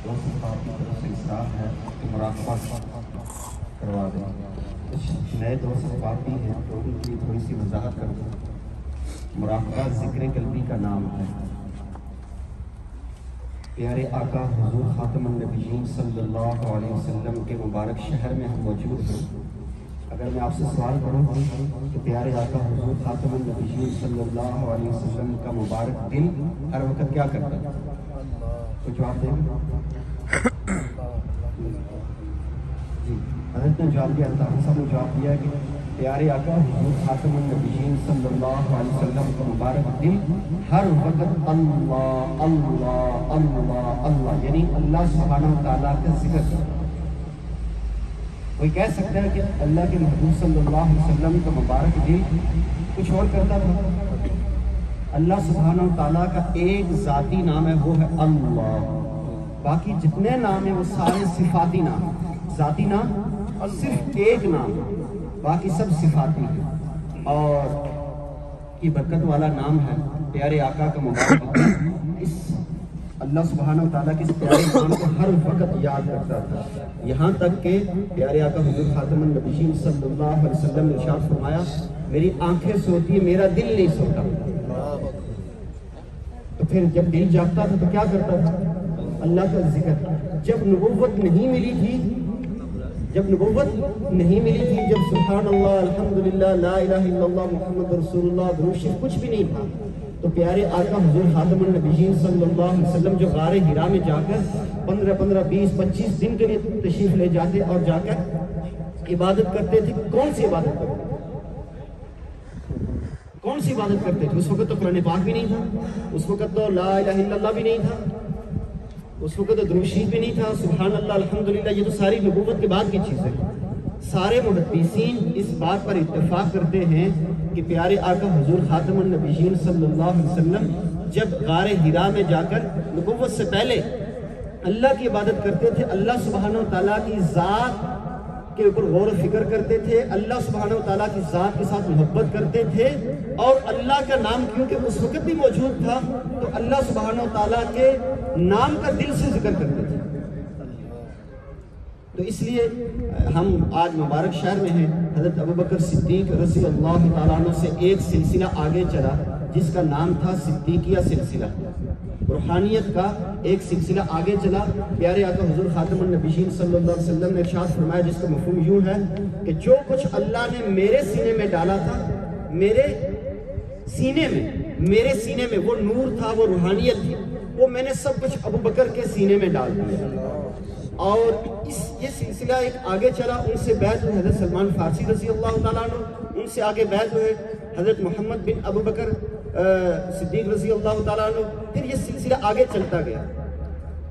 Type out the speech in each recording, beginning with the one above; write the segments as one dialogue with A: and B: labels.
A: دوست آپ کی طرف سے اصرار ہے کہ مراقبہ کروا دیں. کچھ نئے دوست باقی ہیں تو ان کی تھوڑی سی وضاحت کر دیں. مراقبہ ذکر قلبی کا نام ہے. پیارے آقا حضور خاتم النبیین صلی اللہ علیہ وسلم کے مبارک شہر میں ہم موجود ہیں. اگر میں آپ سے سوال کروں کہ پیارے آقا حضور خاتم النبیین صلی اللہ علیہ وسلم کا مبارک دل ہر وقت کیا کرتا ہے؟ تو جواب دیں گے؟ جی حضرت نے جواب دیا، اللہ صاحب نے جواب دیا کہ پیارے آقا حضور خاتم النبیین صلی اللہ علیہ وسلم کا مبارک دل ہر وقت اللہ اللہ اللہ اللہ یعنی اللہ سبحانہ وتعالیٰ کا ذکر کرتا ہے. کوئی کہہ سکتا ہے کہ اللہ کے محبوب صلی اللہ علیہ وسلم کا مبارک دل کچھ اور کرتا تھا؟ اللہ سبحانہ وتعالیٰ کا ایک ذاتی نام ہے، وہ ہے اللہ. باقی جتنے نام ہیں وہ سارے صفاتی نام ہیں. ذاتی نام صرف ایک نام ہے، باقی سب صفاتی ہیں. اور یہ برکت والا نام ہے پیارے آقا کا مبارک دل. اس اللہ سبحانہ وتعالیٰ کے اس پیارے نام کو ہر وقت یاد کرتا تھا، یہاں تک کہ پیارے آقا حضور خاتم النبیین صلی اللہ علیہ وسلم نے ارشاد فرمایا میری آنکھیں سوتی ہیں میرا دل نہیں سوتا. تو پھر جب دل جاگتا تھا تو کیا کرتا تھا؟ اللہ کا ذکر. جب نبوت نہیں ملی تھی جب سبحان اللہ الحمدللہ لا الہ الا اللہ محمد رسول اللہ درود شریف کچھ بھی نہیں تھا، تو پیارے آقا حضور خاتم النبیین صلی اللہ علیہ وسلم جو غار حرا میں جا کر 15 20 25 دن کے لیے تشریف لے جاتے اور جا کر عبادت کرتے تھے. کون سی عبادت کرتے تھے؟ اس وقت تو قرآن پاک بھی نہیں تھا، اس وقت تو لا الہ الا اللہ بھی نہیں تھا، اس وقت تو درود شریف بھی نہیں تھا، سبحان اللہ الحمدللہ یہ تو ساری نبوت کے بعد کی چیزیں. سارے محدثین اس بات پر اتفاق کرتے ہیں کہ پیارے آقا حضور خاتم النبیین صلی اللہ علیہ وسلم جب غار حرا میں جا کر نبوت سے پہلے اللہ کی عبادت کرتے تھے، اللہ سبحانہ وتعالیٰ کی ذات کے اوپر غور و فکر کرتے تھے، اللہ سبحانہ وتعالیٰ کی ذات کے ساتھ محبت کرتے تھے، اور اللہ کا نام کیونکہ اس وقت بھی موجود تھا تو اللہ سبحانہ وتعالیٰ کے نام کا دل سے ذکر کرتے تھے. تو اس لیے ہم آج مبارک شہر میں ہیں. حضرت ابوبکر صدیق رضی اللہ تعالیٰ عنہ سے ایک سلسلہ آگے چلا جس کا نام تھا صدیقیہ سلسلہ. روحانیت کا ایک سلسلہ آگے چلا. پیارے آقا حضور خاتم النبیین صلی اللہ علیہ وسلم نے ارشاد فرمایا جس کا مفہوم یوں ہے کہ جو کچھ اللہ نے میرے سینے میں ڈالا تھا، میرے سینے میں وہ نور تھا، وہ روحانیت تھی، وہ میں نے سب کچھ ابوبکر کے سینے میں ڈال دیا. اور یہ سلسلہ ایک آگے چلا. ان سے بیعت ہوئے حضرت سلمان فارسی رضی اللہ تعالیٰ عنہ، ان سے آگے بیعت ہوئے حضرت محمد بن ابوبکر صدیق رضی اللہ تعالیٰ عنہ. پھر یہ سلسلہ آگے چلتا گیا.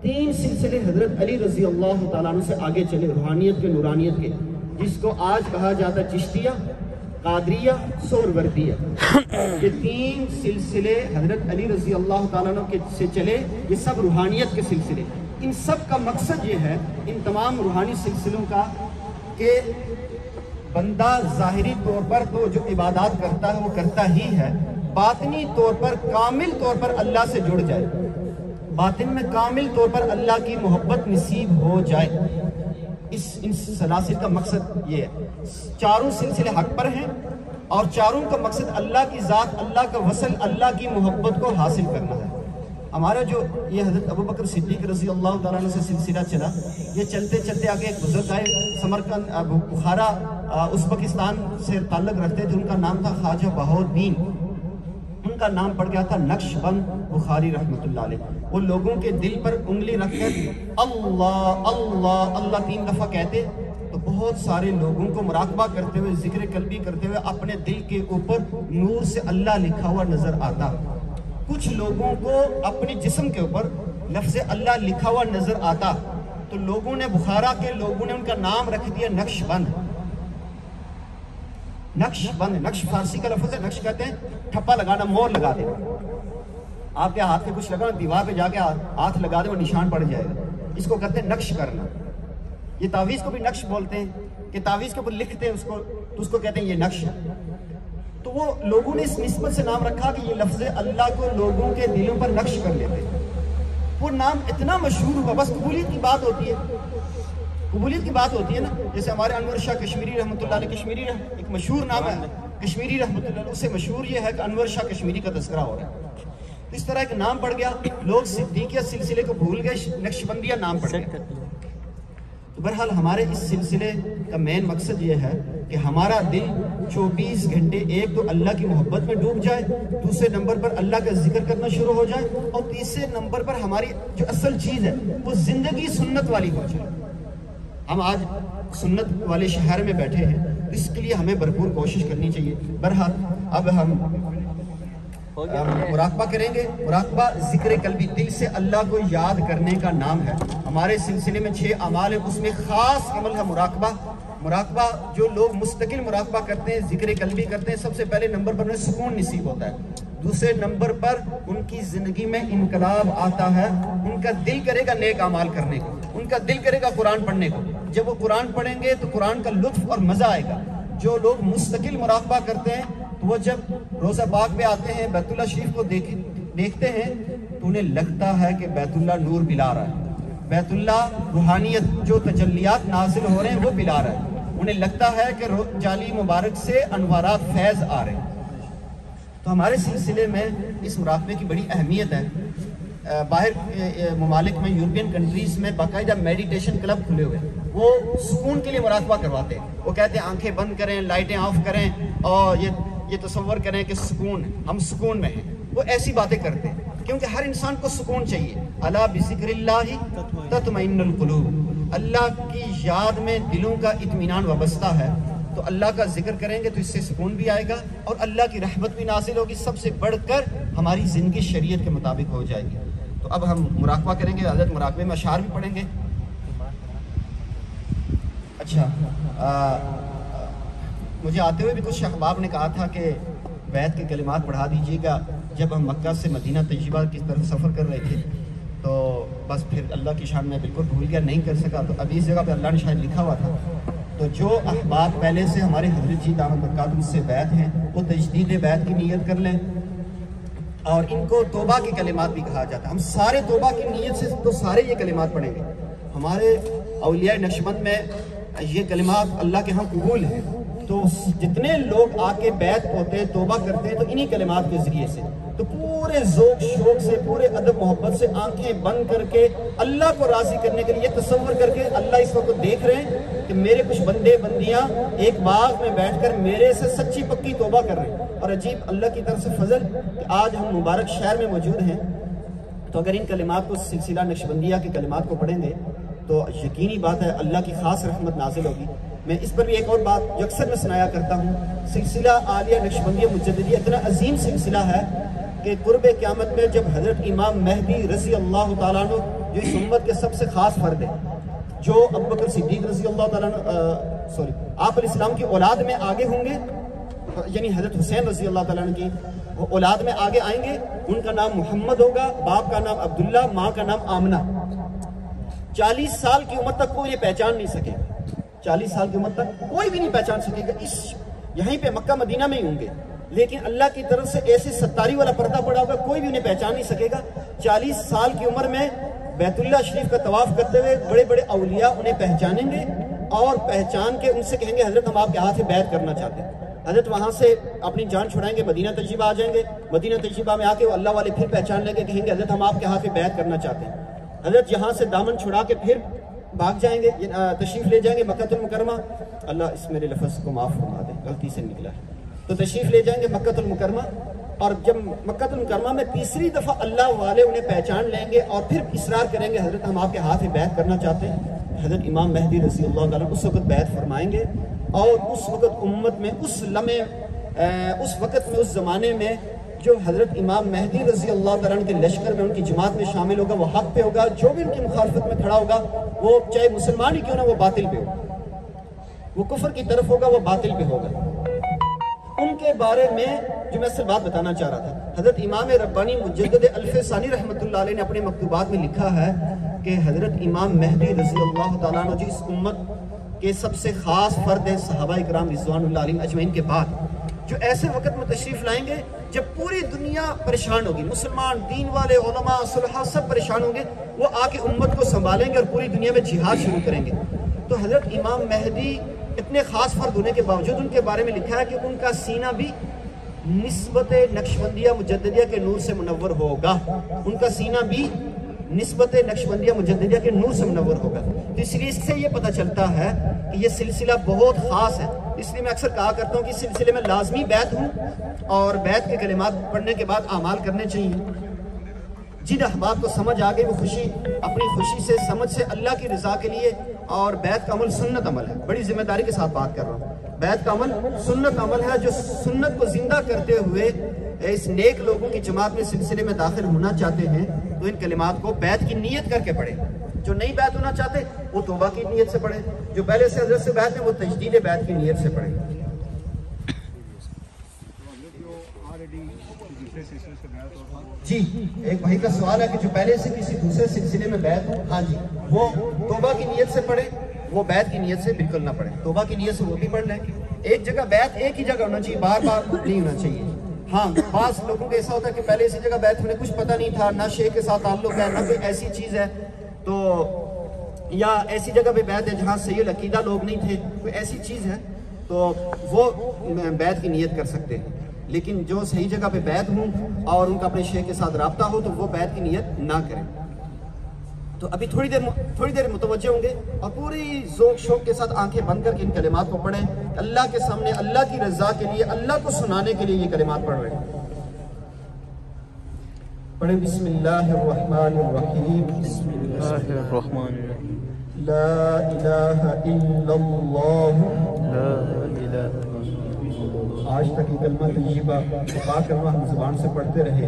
A: 3 سلسلے حضرت علی رضی اللہ تعالیٰ عنہ سے آگے چلے روحانیت کے، نورانیت کے، جس کو آج کہا جاتا ہے چشتیہ، قادریہ، سہروردیہ. یہ 3 سلسلے حضرت علی رضی اللہ تعالیٰ عنہ کے سے چلے. یہ سب روحانیت کے سلسلے. ان سب کا مقصد یہ ہے، ان تمام روحانی سلسلوں کا، کہ بندہ ظاہری طور پر تو جو عبادات کرتا ہے وہ کرتا ہی ہے، باطنی طور پر کامل طور پر اللہ سے جڑ جائے، باطن میں کامل طور پر اللہ کی محبت نصیب ہو جائے. ان سلاسل کا مقصد یہ ہے. 4 سلسلے حق پر ہیں اور 4 کا مقصد اللہ کی ذات، اللہ کا وصل، اللہ کی محبت کو حاصل کرنا ہے. ہمارا جو یہ حضرت ابوبکر صدیق رضی اللہ تعالیٰ عنہ سے سلسلہ چلا، یہ چلتے چلتے آگے ایک بزرگ آئے سمرقند بخارا ازبکستان سے تعلق رکھتے تھے. ان کا نام تھا خواجہ بہاؤالدین. ان کا نام پڑ گیا تھا نقش بند بخاری رحمۃ اللہ علیہ. وہ لوگوں کے دل پر انگلی رکھ کر اللہ اللہ اللہ 3 دفعہ کہتے تو بہت سارے لوگوں کو مراقبہ کرتے ہوئے، ذکر قلبی کرتے ہوئے اپنے دل کے اوپر نور سے اللہ لکھا ہوا نظر آتا. کچھ لوگوں کو اپنے جسم کے اوپر لفظ اللہ لکھا ہوا نظر آتا. تو لوگوں نے، بخارا کے لوگوں نے ان کا نام رکھ دیا نقش بند. نقش بند، نقش فارسی کا لفظ ہے. نقش کہتے ہیں ٹھپا لگانا، مور لگا دینا. آپ کے ہاتھ پہ کچھ لگا، دیوار پہ جا کے ہاتھ لگا دے وہ نشان پڑ جائے گا. اس کو کہتے ہیں نقش کرنا. یہ تعویذ کو بھی نقش بولتے ہیں کہ تعویذ کے اوپر لکھتے ہیں اس کو، تو اس کو کہتے ہیں یہ نقش. تو وہ لوگوں نے اس نسبت سے نام رکھا کہ یہ لفظ اللہ کو لوگوں کے دلوں پر نقش کر لیتے. وہ نام اتنا مشہور ہوا، بس قبولیت کی بات ہوتی ہے، قبولیت کی بات ہوتی ہے نا. جیسے ہمارے انور شاہ کشمیری رحمۃ اللہ علیہ، کشمیری ایک مشہور نام ہے کشمیری رحمۃ اللہ علیہ، اس سے مشہور یہ ہے کہ انور شاہ کشمیری کا تذکرہ ہو رہا ہے. تو اس طرح ایک نام پڑ گیا، لوگ صدیقیہ سلسلے کو بھول گئے، نقشبندیہ نام پڑ گیا. تو بہرحال ہمارے اس سلسلے کا مین مقصد یہ ہے کہ ہمارا دل 24 گھنٹے ایک تو اللہ کی محبت میں ڈوب جائے، دوسرے نمبر پر اللہ کا ذکر کرنا شروع ہو جائے، اور تیسرے نمبر پر ہماری جو اصل چیز ہے وہ زندگی سنت والی ہو جائے. ہم آج سنت والے شہر میں بیٹھے ہیں، اس کے لیے ہمیں بھرپور کوشش کرنی چاہیے. بہرحال اب ہم مراقبہ کریں گے. مراقبہ ذکر قلبی، دل سے اللہ کو یاد کرنے کا نام ہے. ہمارے سلسلے میں 6 اعمال ہیں، اس میں خاص عمل ہے مراقبہ. مراقبہ جو لوگ مستقل مراقبہ کرتے ہیں، ذکر قلبی کرتے ہیں، سب سے پہلے نمبر پر انہیں سکون نصیب ہوتا ہے. دوسرے نمبر پر ان کی زندگی میں انقلاب آتا ہے، ان کا دل کرے گا نیک اعمال کرنے کو، ان کا دل کرے گا قرآن پڑھنے کو. جب وہ قرآن پڑھیں گے تو قرآن کا لطف اور مزہ آئے گا. جو لوگ مستقل مراقبہ کرتے ہیں تو وہ جب روزہ پاک پہ آتے ہیں، بیت اللہ شریف کو دیکھتے ہیں تو انہیں لگتا ہے کہ بیت اللہ نور پلا رہا ہے، بیت اللہ روحانیت جو تجلیات نازل ہو رہے ہیں وہ پلا رہا ہے. انہیں لگتا ہے کہ جالی مبارک سے انوارات فیض آ رہے ہیں. تو ہمارے سلسلے میں اس مراقبے کی بڑی اہمیت ہے. باہر ممالک میں، یورپین کنٹریز میں باقاعدہ میڈیٹیشن کلب کھلے ہوئے ہیں. وہ سکون کے لیے مراقبہ کرواتے ہیں. وہ کہتے ہیں آنکھیں بند کریں، لائٹیں آف کریں اور یہ تصور کریں کہ سکون ہے، ہم سکون میں ہیں. وہ ایسی باتیں کرتے ہیں کیونکہ ہر انسان کو سکون چاہیے. الا بذکر اللہ تطمئن القلوب، اللہ کی یاد میں دلوں کا اطمینان وابستہ ہے. تو اللہ کا ذکر کریں گے تو اس سے سکون بھی آئے گا اور اللہ کی رحمت بھی نازل ہوگی. سب سے بڑھ کر ہماری زندگی شریعت کے مطابق ہو جائے گی. تو اب ہم مراقبہ کریں گے. حضرت مراقبے میں اشعار بھی پڑھیں گے. اچھا، مجھے آتے ہوئے بھی کچھ احباب نے کہا تھا کہ بیت کے کلمات پڑھا دیجیے گا. جب ہم مکہ سے مدینہ طیبہ کی طرف سفر کر رہے تھے تو بس پھر اللہ کی شان میں بالکل بھول گیا، نہیں کر سکا. تو ابھی اس جگہ پہ اللہ نے شاید لکھا ہوا تھا. تو جو احباب پہلے سے ہمارے حضرت جی دامت برکاتہ سے بیت ہیں وہ تجدید بیت کی نیت کر لیں. اور ان کو توبہ کے کلمات بھی کہا جاتا ہے. ہم سارے توبہ کی نیت سے تو سارے یہ کلمات پڑھیں گے. ہمارے اولیاء نقشبند میں یہ کلمات اللہ کے ہاں قبول ہیں. تو جتنے لوگ آ کے بیت ہوتے ہیں، توبہ کرتے ہیں، تو انہی کلمات کے ذریعے سے تو پورے ذوق شوق سے، پورے ادب محبت سے آنکھیں بند کر کے اللہ کو راضی کرنے کے لیے یہ تصور کر کے اللہ اس وقت دیکھ رہے ہیں کہ میرے کچھ بندے بندیاں ایک باغ میں بیٹھ کر میرے سے سچی پکی توبہ کر رہے ہیں. اور عجیب اللہ کی طرف سے فضل کہ آج ہم مبارک شہر میں موجود ہیں. تو اگر ان کلمات کو، سلسلہ نقشبندیہ کے کلمات کو پڑھیں گے تو یقینی بات ہے اللہ کی خاص رحمت نازل ہوگی. میں اس پر بھی ایک اور بات جو اکثر میں سنایا کرتا ہوں، سلسلہ عالیہ نقشبندیہ مجددیہ اتنا عظیم سلسلہ ہے کہ قرب قیامت میں جب حضرت امام مہدی رضی اللہ تعالیٰ عنہ جو اس امت کے سب سے خاص فرد ہے، جو ابوبکر صدیق رضی اللہ تعالیٰ عنہ آپ علیہ السلام کی اولاد میں آگے ہوں گے، یعنی حضرت حسین رضی اللہ تعالیٰ عنہ کی اولاد میں آگے آئیں گے. ان کا نام محمد ہوگا، باپ کا نام عبداللہ، ماں کا نام آمنہ. 40 سال کی عمر تک کوئی پہچان نہیں سکے. 40 سال کی عمر تک کوئی بھی نہیں پہچان سکے گا. اس یہیں پہ مکہ مدینہ میں ہی ہوں گے، لیکن اللہ کی طرف سے ایسے ستاری والا پردہ پڑا ہوگا، کوئی بھی انہیں پہچان نہیں سکے گا. 40 سال کی عمر میں بیت اللہ شریف کا طواف کرتے ہوئے بڑے بڑے اولیاء انہیں پہچانیں گے اور پہچان کے ان سے کہیں گے حضرت ہم آپ کے ہاتھ سے بیعت کرنا چاہتے ہیں. حضرت وہاں سے اپنی جان چھڑائیں گے، مدینہ طیبہ آ جائیں گے. مدینہ طیبہ میں آ کے وہ اللہ والے پھر پہچان لیں گے، کہیں گے حضرت ہم آپ کے ہاتھ سے بیعت کرنا چاہتے ہیں. حضرت یہاں سے دامن چھڑا کے پھر بھاگ جائیں گے، تشریف لے جائیں گے مکہ المکرمہ. اللہ اس میرے لفظ کو معاف فرما دے، غلطی سے نکلا ہے. تو تشریف لے جائیں گے مکہ المکرمہ، اور جب مکہ المکرمہ میں تیسری دفعہ اللہ والے انہیں پہچان لیں گے اور پھر اصرار کریں گے حضرت ہم آپ کے ہاتھ سے بیعت کرنا چاہتے ہیں. حضرت امام مہدی رضی اللہ تعالیٰ اس وقت بیعت فرمائیں گے. اور اس وقت امت میں اس لمحے، اس وقت میں، اس زمانے میں جو حضرت امام مہدی رضی اللہ تعالیٰ کے لشکر میں، ان کی جماعت میں شامل ہوگا، وہ حق پہ ہوگا. جو بھی ان کی مخالفت میں کھڑا ہوگا، وہ چاہے مسلمان ہی کیوں نہ، وہ باطل پہ ہوگا. وہ کفر کی طرف ہوگا، وہ باطل پہ ہوگا. ان کے بارے میں جو میں صرف بات بتانا چاہ رہا تھا، حضرت امام ربانی مجدد الف ثانی رحمۃ اللہ علیہ نے اپنے مکتوبات میں لکھا ہے کہ حضرت امام مہدی رضی اللہ تعالیٰ عنہ جو اس امت کے سب سے خاص فرد ہیں، صحابہ اکرام رضوان اللہ علیہم اجمعین کے بعد جو ایسے وقت میں تشریف لائیں گے جب پوری دنیا پریشان ہوگی، مسلمان، دین والے، علماء، صلحاء سب پریشان ہوں گے، وہ آ کے امت کو سنبھالیں گے اور پوری دنیا میں جہاد شروع کریں گے۔ تو حضرت امام مہدی اتنے خاص فرد ہونے کے باوجود ان کے بارے میں لکھا ہے کہ ان کا سینہ بھی نسبت نقشبندیہ مجددیہ کے نور سے منور ہوگا، ان کا سینہ بھی نسبت نقشبندیہ مجددیہ کے نور سے منور ہوگا۔ تو اس لیے اس سے یہ پتہ چلتا ہے کہ یہ سلسلہ بہت خاص ہے۔ اس لیے میں اکثر کہا کرتا ہوں کہ اس سلسلے میں لازمی بیعت ہوں اور بیعت کے کلمات پڑھنے کے بعد اعمال کرنے چاہیے۔ جن احباب کو سمجھ آ گئی وہ اپنی خوشی سے، سمجھ سے، اللہ کی رضا کے لیے، اور بیعت کا عمل سنت عمل ہے، بڑی ذمہ داری کے ساتھ بات کر رہا ہوں، بیعت کا عمل سنت عمل ہے، جو سنت کو زندہ کرتے ہوئے اس نیک لوگوں کی جماعت میں سلسلے میں داخل ہونا چاہتے ہیں تو ان کلمات کو بیعت کی نیت کر کے پڑھیں۔ جو نہیں بیعت ہونا چاہتے وہ توبہ کی نیت سے پڑھیں، جو پہلے سے حضرت سے بیعت ہے وہ تجدید بیعت کی نیت سے پڑھیں۔ جی، ایک بھائی کا سوال ہے کہ جو پہلے سے کسی دوسرے سلسلے میں بیعت ہو، ہاں جی، وہ توبہ کی نیت سے پڑھے، وہ بیعت کی نیت سے بالکل نہ پڑھے، توبہ کی نیت سے وہ بھی پڑھ لیں۔ ایک جگہ بیعت ایک ہی جگہ ہونا چاہیے، بار بار نہیں ہونا چاہیے۔ ہاں، بعض لوگوں کو ایسا ہوتا ہے کہ پہلے اسی جگہ بیعت ہونے کچھ پتہ نہیں تھا، نہ شیخ کے ساتھ تعلق ہے، نہ کوئی ایسی چیز ہے، تو یا ایسی جگہ پہ بیعت ہے جہاں صحیح العقیدہ لوگ نہیں تھے، کوئی ایسی چیز ہے تو وہ بیعت کی نیت کر سکتے ہیں۔ لیکن جو صحیح جگہ پہ بیعت ہوں اور ان کا اپنے شیخ کے ساتھ رابطہ ہو تو وہ بیعت کی نیت نہ کریں۔ تو ابھی تھوڑی دیر متوجہ ہوں گے اور پوری ذوق شوق کے ساتھ آنکھیں بند کر کے ان کلمات کو پڑھیں۔ اللہ کے سامنے، اللہ کی رضا کے لیے، اللہ کو سنانے کے لیے یہ کلمات پڑھ رہے ہیں۔ پڑھیں بسم اللہ الرحمن الرحیم۔
B: بسم اللہ الرحمن الرحیم۔
A: لا الہ الا اللہ۔
B: لا الہ
A: آج تک یہ کلمہ طیبہ پاک کلمہ ہم زبان سے پڑھتے رہے،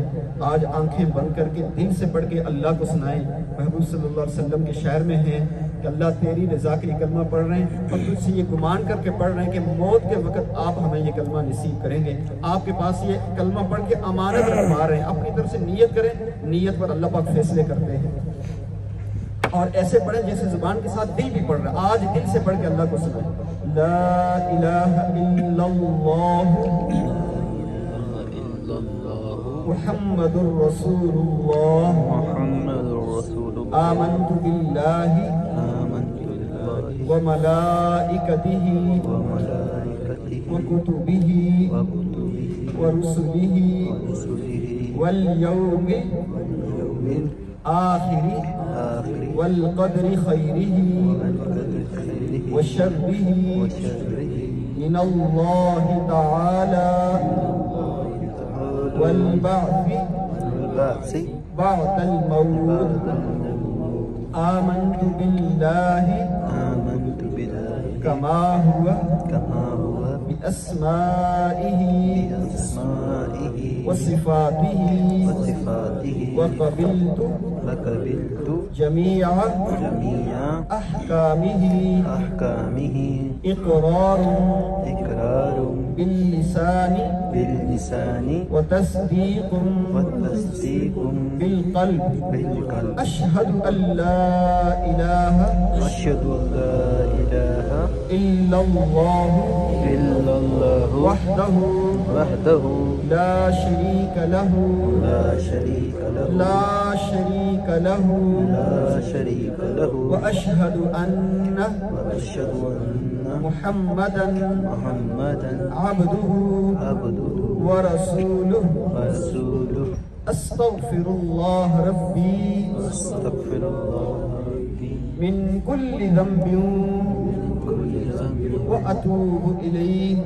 A: آج آنکھیں بند کر کے دل سے پڑھ کے اللہ کو سنائیں۔ محبوب صلی اللہ علیہ وسلم کے شعر میں ہیں کہ اللہ تیری رضا کے یہ کلمہ پڑھ رہے ہیں اور تجھ سے یہ گمان کر کے پڑھ رہے ہیں کہ موت کے وقت آپ ہمیں یہ کلمہ نصیب کریں گے۔ آپ کے پاس یہ کلمہ پڑھ کے امانت رکھوا رہے ہیں، اپنی طرف سے نیت کریں، نیت پر اللہ پاک فیصلے کرتے ہیں۔ اور ایسے پڑھیں جیسے زبان کے ساتھ دل بھی پڑھ رہا ہے، آج دل سے پڑھ کے اللہ کو سنائیں۔ لا الہ الا اللہ محمد الرسول اللہ
B: محمد رسول اللہ
A: آمنت باللہ وملائکتہ وکتبہ ورسلہ والیوم الآخر والقدر خیرہ وشرہ من اللہ تعالی والبعث بعد الموت آمنت باللہ كما هو بأسمائه وصفاته وقبلت جميع أحكامه إقرار باللسان وتصديق بالقلب أشهد أن لا إله إلا الله وحده لا شريك له وأشهد أن محمدا عبده ورسوله أستغفر الله ربي من كل ذنب وأتوب إليه۔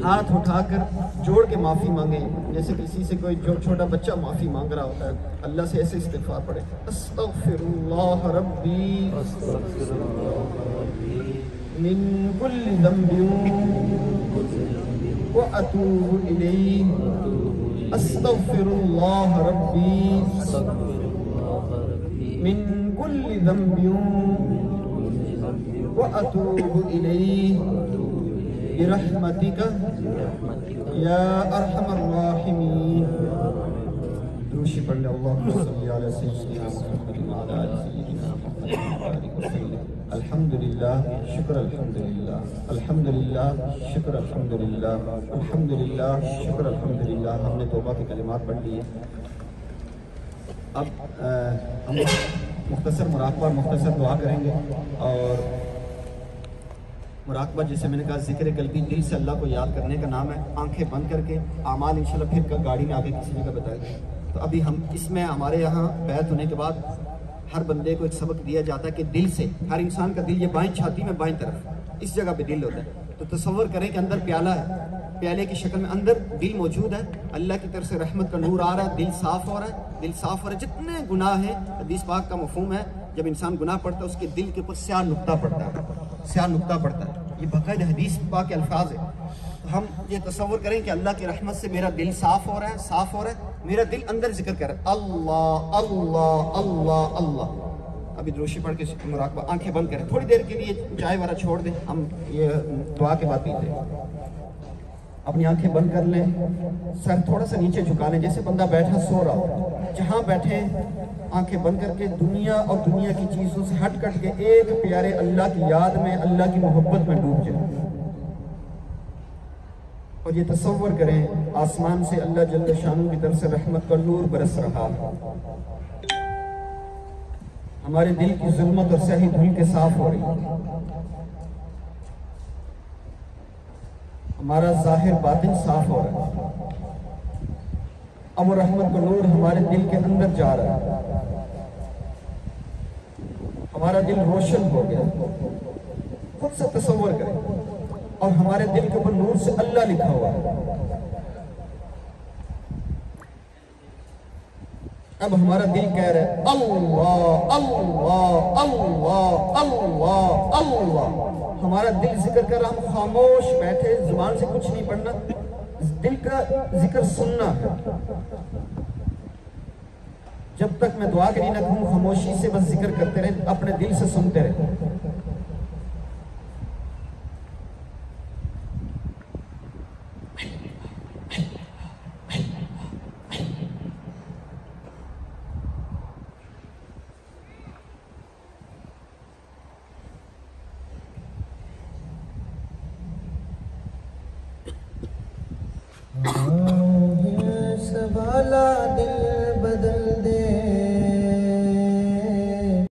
A: ہاتھ اٹھا کر جوڑ کے معافی مانگیں، جیسے کسی سے کوئی چھوٹا بچہ معافی مانگ رہا ہوتا ہے، اللہ سے ایسے استغفار پڑھے۔ استغفر اللہ ربی من كل ذنب وأتوب إليه أستغفر الله ربي من كل ذنب وأتوب إليه برحمتك يا أرحم الراحمين۔ پڑھ لیں. اللہم صلی علی سیدنا محمد وعلی آل سیدنا محمد. الحمدللہ شکر الحمدللہ الحمدللہ شکر الحمدللہ الحمدللہ شکر الحمدللہ. ہم نے توبہ کے کلمات پڑھ لیے. اب ہم مختصر مراقبہ مختصر دعا کریں گے. اور مراقبہ جیسے میں نے کہا ذکر قلبی دل سے اللہ کو یاد کرنے کا نام ہے. آنکھیں بند کر کے اعمال انشاءاللہ پھر گاڑی میں آگے کسی جگہ بتائیں گے. تو ابھی ہم اس میں ہمارے یہاں بیعت ہونے کے بعد ہر بندے کو ایک سبق دیا جاتا ہے کہ دل سے, ہر انسان کا دل یہ بائیں چھاتی میں بائیں طرف اس جگہ پہ دل ہوتا ہے. تو تصور کریں کہ اندر پیالہ ہے, پیالے کی شکل میں اندر دل موجود ہے. اللہ کی طرف سے رحمت کا نور آ رہا ہے, دل صاف ہو رہا ہے, دل صاف ہو رہا ہے. جتنے گناہ ہیں حدیث پاک کا مفہوم ہے جب انسان گناہ پڑتا ہے اس کے دل کے اوپر سیاہ نقطہ پڑتا ہے, سیاہ نقطہ پڑتا ہے. یہ باقاعدہ حدیث پاک کے الفاظ ہے. ہم یہ تصور کریں کہ اللہ کی رحمت سے میرا دل صاف ہو رہا ہے, صاف ہو رہا ہے. میرا دل اندر ذکر کر رہا ہے اللہ اللہ اللہ اللہ. ابھی دروشی پڑھ کے مراقبہ, آنکھیں بند کریں, تھوڑی دیر کے لیے چائے والا چھوڑ دیں, ہم یہ دعا کے بعد پیتے ہیں. اپنی آنکھیں بند کر لیں, سر تھوڑا سا نیچے جھکا لیں جیسے بندہ بیٹھا سو رہا ہو. جہاں بیٹھے آنکھیں بند کر کے دنیا اور دنیا کی چیزوں سے ہٹ کٹ کے ایک پیارے اللہ کی یاد میں, اللہ کی محبت میں ڈوب جائیں. اور یہ تصور کریں آسمان سے اللہ جل شانہ کی طرف سے رحمت کا نور برس رہا ہے. ہمارے دل کی ظلمت اور سیاہی دھل کے صاف ہو رہی ہے. ہمارا ظاہر باطن صاف ہو رہا ہے. اب وہ رحمت کا نور ہمارے دل کے اندر جا رہا ہے. ہمارا دل روشن ہو گیا. خود سے تصور کریں. اور ہمارے دل کے اوپر نور سے اللہ لکھا ہوا ہے. اب ہمارا دل کہہ رہا ہے اللہ اللہ اللہ اللہ اللہ. ہمارا دل ذکر کر رہا, ہم خاموش بیٹھے, زبان سے کچھ نہیں پڑھنا, دل کا ذکر سننا ہے. جب تک میں دعا کری نہ کہوں خاموشی سے بس ذکر کرتے رہے, اپنے دل سے سنتے رہے.
C: سنبھالا دل